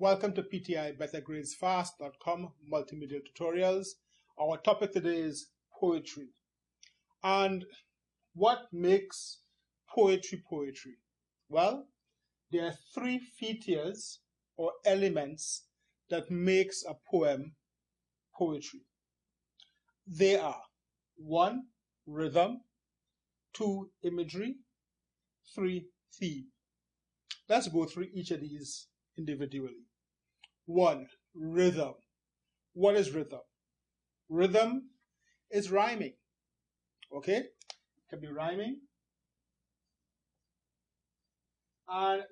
Welcome to PTI BetterGradesFast.com multimedia tutorials. Our topic today is poetry. And what makes poetry poetry? Well, there are three features or elements that makes a poem poetry. They are 1. Rhythm, 2. Imagery, 3. Theme. Let's go through each of these individually. 1. Rhythm. What is rhythm? Rhythm is rhyming. Okay? It can be rhyming. And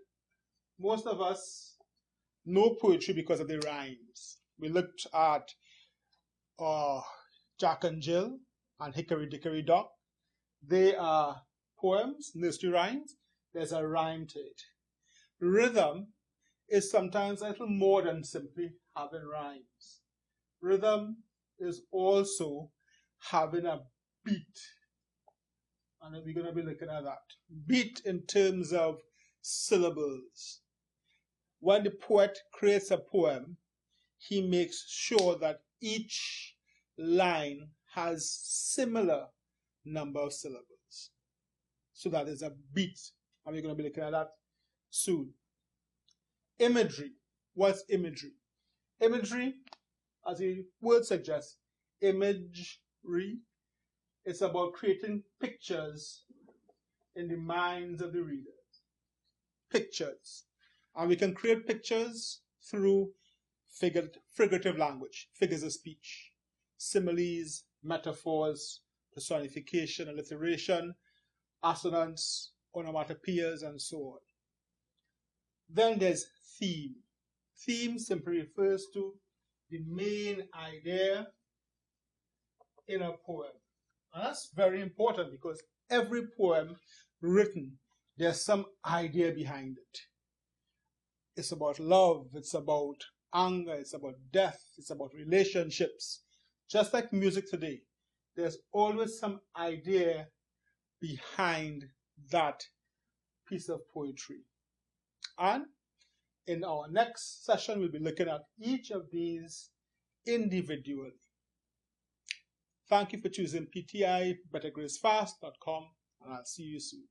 most of us know poetry because of the rhymes. We looked at Jack and Jill and Hickory Dickory Dock. They are poems, nursery rhymes. There's a rhyme to it. Rhythm is sometimes a little more than simply having rhymes. Rhythm is also having a beat. And we're going to be looking at that. Beat in terms of syllables. When the poet creates a poem, he makes sure that each line has similar number of syllables. So that is a beat. And we're going to be looking at that soon. Imagery. What's imagery? Imagery, as the word suggests, imagery, it's about creating pictures in the minds of the readers. Pictures. And we can create pictures through figurative language, figures of speech, similes, metaphors, personification, alliteration, assonance, onomatopoeias, and so on. Then there's theme. Theme simply refers to the main idea in a poem. And that's very important because every poem written, there's some idea behind it. It's about love, it's about anger, it's about death, it's about relationships. Just like music today, there's always some idea behind that piece of poetry. And in our next session, we'll be looking at each of these individually. Thank you for choosing PTI BetterGradesFast.com, and I'll see you soon.